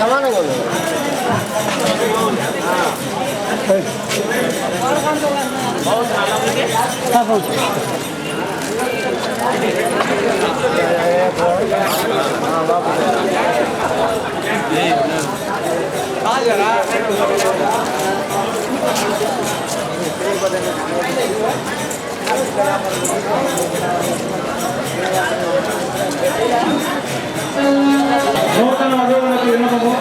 సమానంగా ఉంది. నూతన వధువులకు విన్నపము.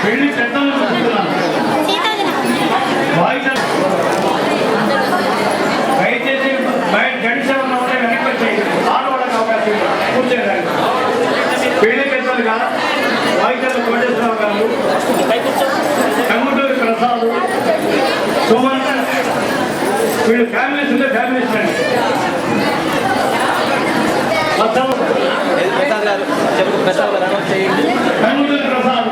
పెళ్లి పెద్దలు దయచేసి బయట గడిచే ఉన్న వెనక్కి వచ్చి ఆడవాళ్ళకి అవకాశం కూర్చోడానికి. పెళ్లి పెద్దలుగా వాయిద్యాల కోటేశ్వరరావు గారు, కంగుటూరి ప్రసాద్, సుమన్, వీళ్ళు ఫ్యామిలీస్ ఉంటే ఫ్యామిలీస్ అండి. కంగుటూరి ప్రసాద్,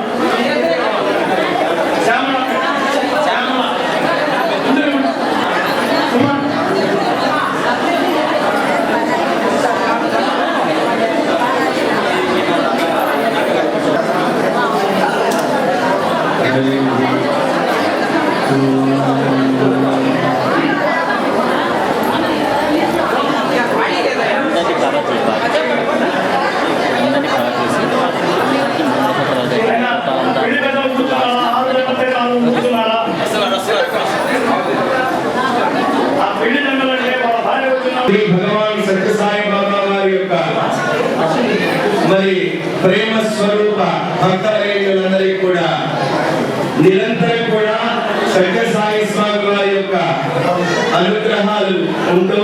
భగవాన్ సత్యసాయి బాబా వారి యొక్క మరి ప్రేమ స్వరూప భక్తులందరికీ కూడా నిరంతరం కూడా సత్యసాయి స్వామి వారి యొక్క అనుగ్రహాలు ఉంటూ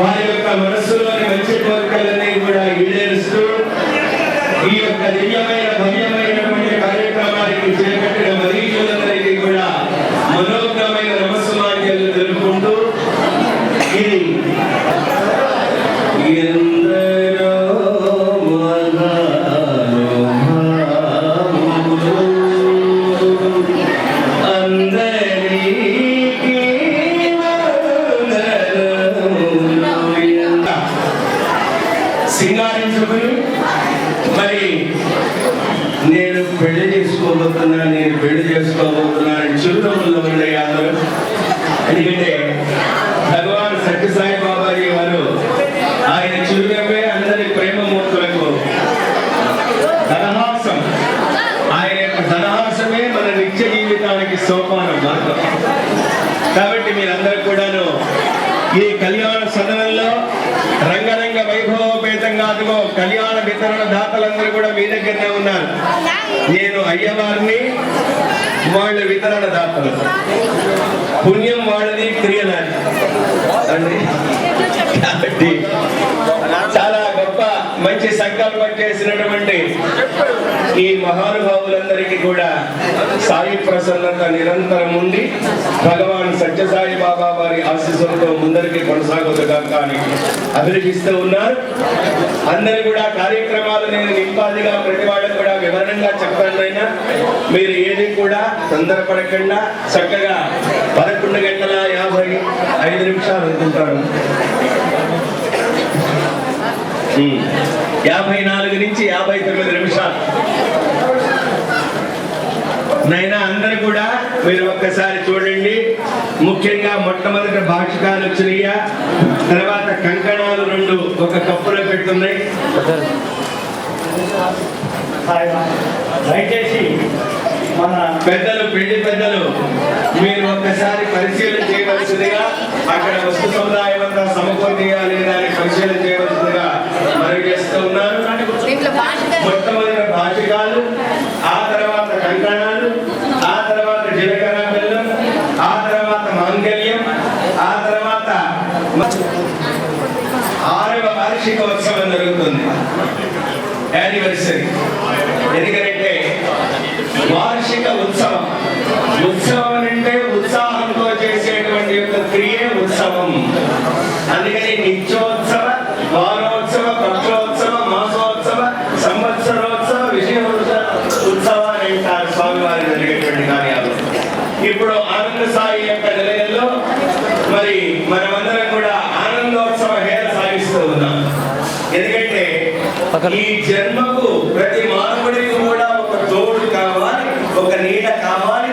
వారి యొక్క మనస్సులోని మంచి కోరికలన్నీ కూడా ఈడేరుస్తూ ఈ యొక్క దివ్యమైన భవ్యమైనటువంటి కార్యక్రమానికి చేపట్టిన మరీషులందరికీ కూడా మనోజ్ఞమైన నమస్సుమాన్యాలు తెలుపుకుంటూ ఇది సింగారించుకుని మరి నేను పెళ్లి చేసుకోబోతున్నాను చిరునవ్వుల్లో ఉన్నాయి అందరూ. ఎందుకంటే భగవాన్ సత్యసాయి బాబా వారు ఆయన చిరునవ్వే అందరి ప్రేమమూర్తులకు ధనహాసం. ఆయన యొక్క ధనహాసమే మన నిత్య జీవితానికి సోపానం మార్గం. కాబట్టి మీరందరూ కూడాను ఈ కళ్యాణ సదనంలో రంగరంగ వైభవోపేతంగా అదిగో కళ్యాణ వితరణ దాతలందరూ కూడా మీ దగ్గరనే ఉన్నారు. నేను అయ్యవారిని, వాళ్ళ వితరణ దాతలు. పుణ్యం వాళ్ళది, క్రియలాది అండి. కాబట్టి చాలా గొప్ప మంచి సంకల్పం చేసినటువంటి ఈ మహానుభావులందరికీ కూడా సాయి ప్రసన్నత నిరంతరం ఉండి భగవాన్ సత్యసాయి బాబా వారి ఆశీస్సులతో ముందరికి కొనసాగుతుగా కానీ అభివృద్ధిస్తూ ఉన్నారు. అందరూ కూడా కార్యక్రమాలు నేను నింపాదిగా ప్రతి వాళ్ళకు కూడా వివరణంగా చెప్తానైనా మీరు ఏది కూడా తొందరపడకుండా చక్కగా 11:55 అనుకుంటాను. 54 నుంచి 59 నిమిషాలు నైనా అందరూ కూడా మీరు ఒక్కసారి చూడండి. ముఖ్యంగా మొట్టమొదటి భాషకాలు వచ్చినాయా, తర్వాత కంకణాలు 2 ఒక కప్పులో పెట్టున్నాయి. దయచేసి మన పెద్దలు, పెళ్లి పెద్దలు మీరు ఒక్కసారి పరిశీలన చేయవలసిందిగా, అక్కడ వస్తు సముదాయం అంతా సమకూర్చేయాలి దాన్ని పరిశీలన చేయవలసిందిగా మనవి చేస్తూ ఉన్నారు. యానివర్సరీ. ఎందుకంటే వార్షిక ఉత్సవం. ఉత్సవం అంటే ఉత్సాహంతో చేసేటువంటి యొక్క క్రియే ఉత్సవం. అందుకని నిత్యోత్సవ, వారోత్సవ, పక్షోత్సవ, మాసోత్సవ, సంవత్సరోత్సవ, ఉత్సవ అని అంటారు స్వామివారి జరిగేటువంటి కార్యాలు. ఇప్పుడు ఆనంద సాయి యొక్క నిలయంలో మరి మనమందరం కూడా ఆనందోత్సవ హేళ సాగిస్తూ ఉన్నాం. ఎందుకంటే ఈ జన్మకు ప్రతి మానవుడికి కూడా ఒక తోడు కావాలి, ఒక నీడ కావాలి.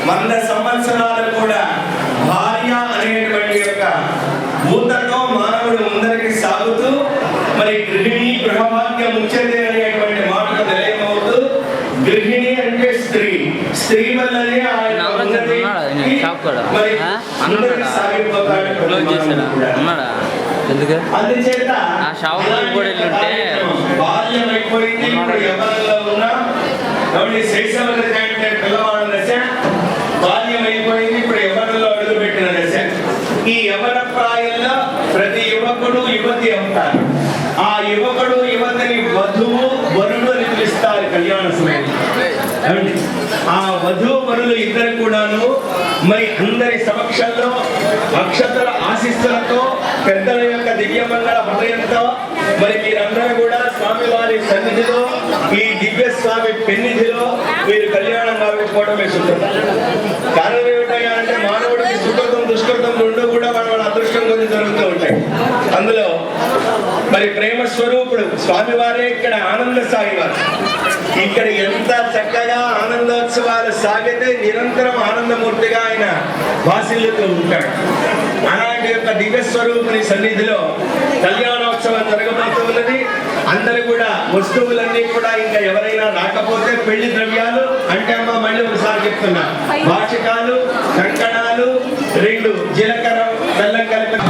100 సంవత్సరాలు కూడా భార్య అనేటువంటి యొక్క మూతతో మానవుడు ముందరికి సాగుతూ మరి గృహిణి గృహభాగ్యం ముఖ్యతే అనేటువంటి మాటకు నిలయమవుతూ, గృహిణి అంటే స్త్రీ, స్త్రీ వల్లనే ఆయన అందుచేత బాల్యం అయిపోయింది, ఇప్పుడు యవ్వనంలో ఉన్నాం. శైశవ దశ అంటే పిల్లవాడు దశ, బాల్యం అయిపోయింది, ఇప్పుడు యవ్వనంలో అడుగు పెట్టిన దశ. ఈ యవ్వన ప్రాయంలో ప్రతి యువకుడు యువతి అవుతారు. ఆ యువకుడు యువతిని వధువు వరుడు అని పిలుస్తారు కళ్యాణ సమయంలో. ఆ వధువు వరులు ఇద్దరు కూడాను మరి అందరి సమక్షంలో అక్షతల ఆశీస్సులతో, పెద్దల యొక్క దివ్యమంగళ హృదయంతో మరి మీరందరూ కూడా స్వామివారి సన్నిధిలో, ఈ దివ్య స్వామి పెన్నిధిలో మీరు కళ్యాణం కాకపోవడమే సుకృతం. కారణం ఏమిటయ్యా అంటే మానవుడికి సుకృతం దుష్కృతం రెండు కూడా వాళ్ళ అదృష్టం కొద్ది జరుగుతూ ఉంటాయి. అందులో మరి ప్రేమ స్వరూపుడు స్వామివారే ఇక్కడ ఆనంద సాగివారు. ఇక్కడ ఎంత చక్కగా ఆనందోత్సవాలు సాగితే నిరంతరం ఆనందమూర్తిగా ఆయన భాసిల్లుతూ ఉంటాడు. అలాంటి యొక్క దివ్య స్వరూపుని సన్నిధిలో కళ్యాణోత్సవం జరగబోతున్నది. అందరూ కూడా వస్తువులన్నీ కూడా ఇంకా ఎవరైనా రాకపోతే పెళ్లి ద్రవ్యాలు అంటే అమ్మ మళ్ళీ ఒకసారి చెప్తున్నా, వార్షికాలు, కంకణాలు, 2 జీలకర్ర బెల్లం కలిపి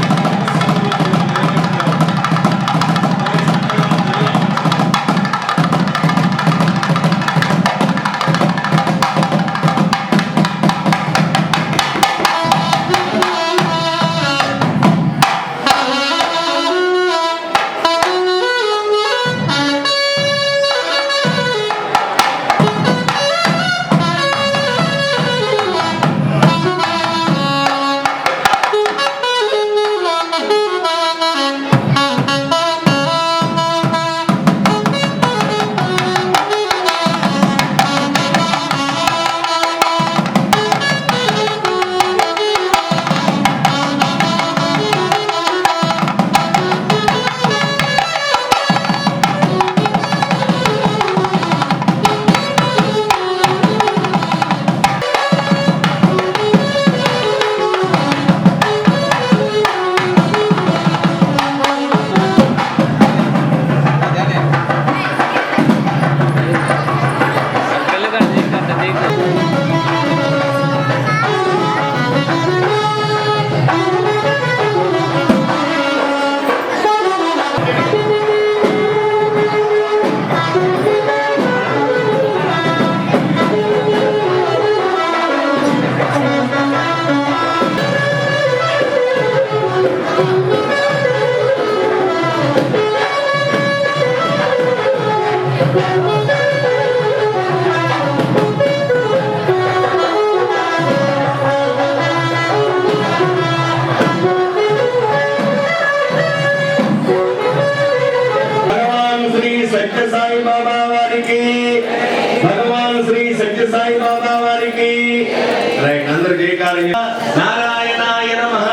నారాయణాయ నమః,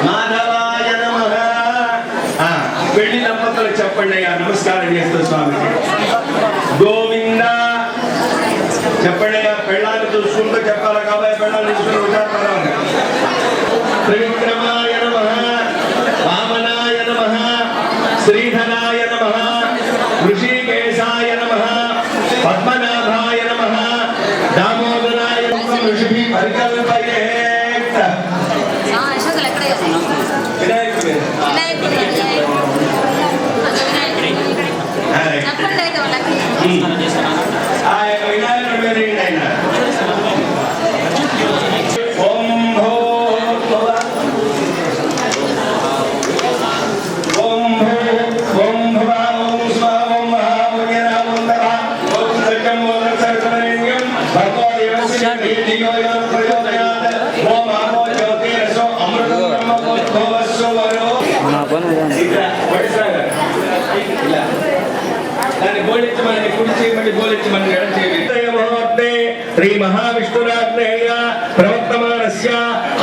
మాధవాయ నమః. పెళ్లి దంపతులు చెప్పండి అయ్యా, నమస్కారం చేస్తూ స్వామికి. గోవింద చెప్పండి అయ్యా, పెళ్ళాన్ని చూసుకుంటూ చెప్పాలి కాబట్టి పెళ్ళాన్ని చూసుకుంటూ త్రివిక్రమాయ నమః, వామనాయ నమః, శ్రీధరాయ నమః, ఋషికేశాయ నమః, పద్మనాభాయ నమః, దామోదరాయ నమః, ఋషిభి పరికల్పయేత్. ఓం భూ ఓం భువ ఓం స్వ ఓం మహా బోళించమని కుడి చేయమని బోళించమని ఎడం చేయండి. శ్రీ మహావిష్ణురాజ్ఞేయ ప్రవర్తమానస్య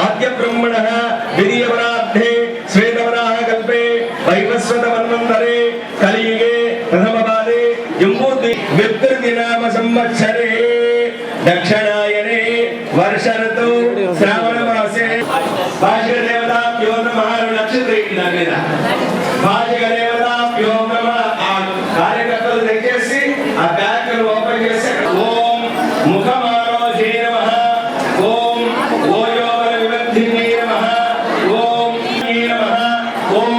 ఆద్య బ్రహ్మణః ద్వితీయవరార్థే శ్వేతవరాహ కల్పే వైవస్వత మన్వంతరే కలియుగే ప్రథమపాదే జంబూద్వి విప్తృతి నామ సంవత్సరే దక్షిణాయనే వర్ష ఋతు శ్రావణ మాసే భాషిక దేవతాభ్యో నమః నక్షత్ర భాషిక దేవతాభ్యో నమః. ఆ కార్యకర్తలు దయచేసి ఆ బ్యాగ్ను ఓపెన్ చేసి ఓం ముఖమారోజే నమః, ఓం ఓయోవర వివర్ధిన్యే నమః, ఓం నమః, ఓం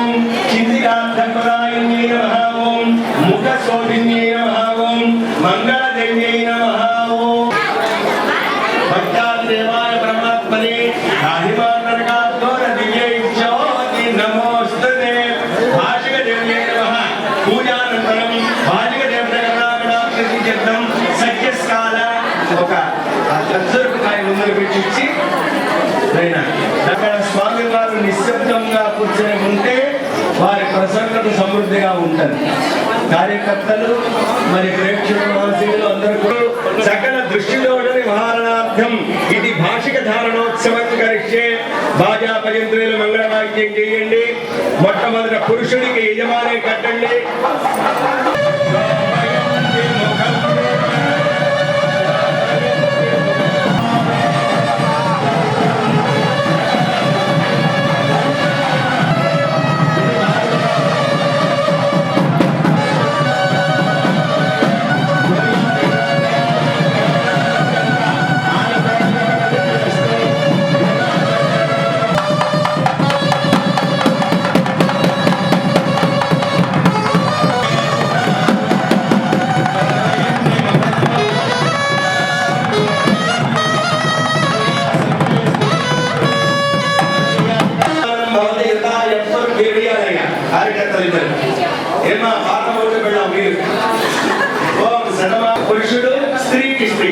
చింతికార్థపదాయిన్యే నమః, ఓం ముఖశోభిన్యే నమః, ఓం మంగళదేవ్యై నమః, ఓం భక్తాదేవాయ పరమాత్మనే రాహిమానరకాద్వర దివ్యై జ్యోతి నమోస్తుతే. భాషిక దేవ్యై నమః. పూజానంతరం భాషిక దేవతగణాగణాకృతిచిత్తం సత్యస్కాల ఒక ఖర్జూరకాయ ముందర పెట్టించి అక్కడ స్వామి వారు నిశ్శబ్దంగా కూర్చొని ఉంటే వారి ప్రసన్నత సమృద్ధిగా ఉంటుంది. కార్యకర్తలు మరి ప్రేక్షకులు మానసికులు అందరూ కూడా సకల దృష్టిలోని మహారణార్థం ఇది భాషిక ధారణోత్సవం కరిష్యే. బాజా భజంత్రులు మంగళవాద్యం చేయండి. మొట్టమొదట పురుషుడికి యజమాని కట్టండి. ఏమా పాఠములు వెళ్ళాం మీరు. ఓం సదమా పురుషుడు స్త్రీకి స్త్రీ.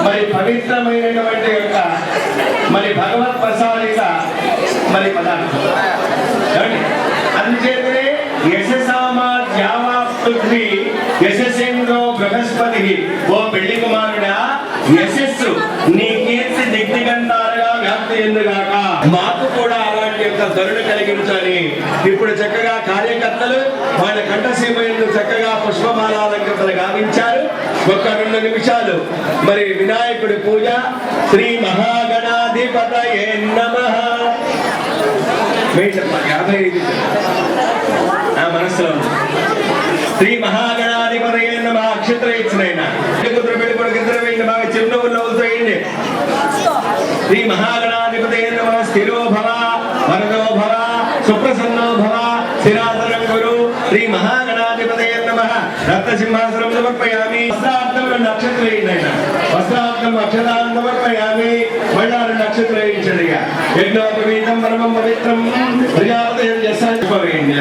మరి పవిత్రమైనటువంటి యొక్క మరి భగవత్ ప్రసాదిత మరి పదార్థం అందుచేతనే యశసామాద్యావా పృథ్వీ యశసేంద్రో బృహస్పతి. ఓ పెళ్లి కుమారుడా, యశస్సు నీ కీర్తి దిగ్దిగంతాలుగా వ్యాప్తి ఎందుగాక. మాకు కూడా అలాంటి యొక్క ధరుణ కలిగించాలి. ఇప్పుడు చక్కగా కార్యకర్తలు వాళ్ళ కంఠసీమ ఎందుకు చక్కగా పుష్పమాలాలంకృతలు గావించారు. ఒక్క 2 నిమిషాలు మరి వినాయకుడి పూజ. శ్రీ మహాగణాధిపతయే నమః. నా మనసులో శ్రీ మహాగణాధిపతయే నమః. అక్షత్ర ఇచ్చినైనా పెళ్లి కొడుకు ఇద్దరు వేయండి. బాగా చిరునవ్వులు నవ్వులతో వేయండి. శ్రీ మహాగణాధిపతయే నమః. స్థిరో భవ వరదో భవ సుప్రసన్నో భవ స్థిరాసనం గురు. శ్రీ మహాగణాధిపతయే నమః. రత్నసింహాసనం సమర్పయామి. వస్త్రార్థం నక్షత్ర వేయండి. వస్త్రార్థం అక్షరాన్ని సమర్పయామి. మళ్ళా 2 నక్షత్రం వేయించండి. యజ్ఞోపవీతం పరమం పవిత్రం ప్రజాపతయం వేయండి.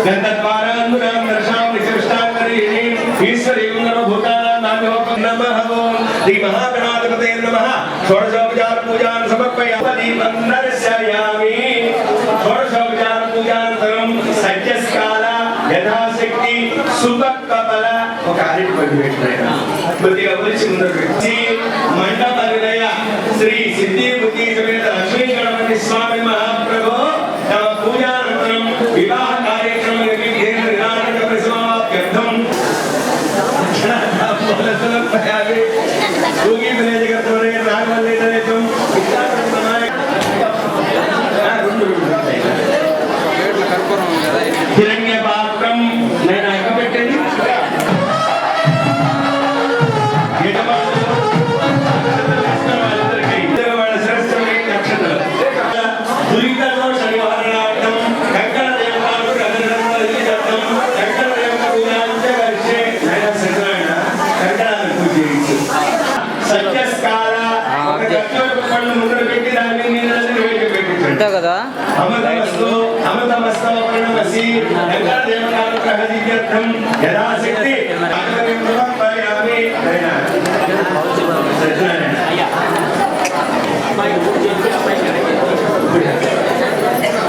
గంధద్వారాన్మురాం దర్శాం విశిష్టాంగరీణి ఈశ్వరీ నమః. శ్రీ మహాగణాధిపతయే నమః. షోడశోపచార పూజాన్ సమర్పయామి. దర్శయామి. షోడశోపచార పూజానంతరం సత్యస్కాల యథాశక్తి సుభకబల ఒక అరటి పండు పెట్టిన కొద్దిగా ఒలిచి ముందర పెట్టి మండపనిలయ శ్రీ సిద్ధి బుద్ధి సమేత లక్ష్మీ గణపతి స్వామి మహాప్రభు తమ పూజానంతరం వివాహ కార్యక్రమం హిరణ్య పాత్రం నేను అగ్గపెట్టేది సత్యస్కాల ముందర పెట్టి దాన్ని పెట్టించండి. అంతే కదా అమృతమస్తు అమృతమస్తు పరిణమసి యంగాదేవనానుగ్రహ దివ్యర్థం యథాశక్తి అగ్రయం సమర్పయామి.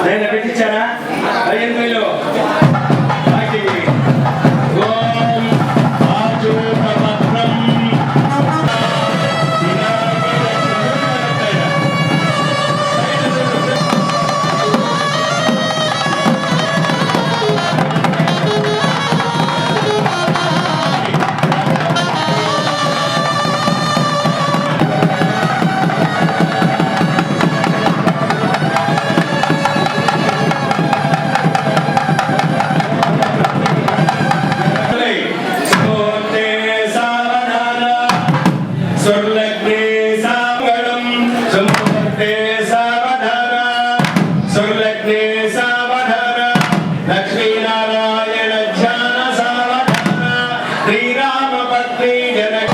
నేను పెట్టించారా అయ్యంలో ఓం ఆజూతపత్రం శ్రీరామ పత్ని జనక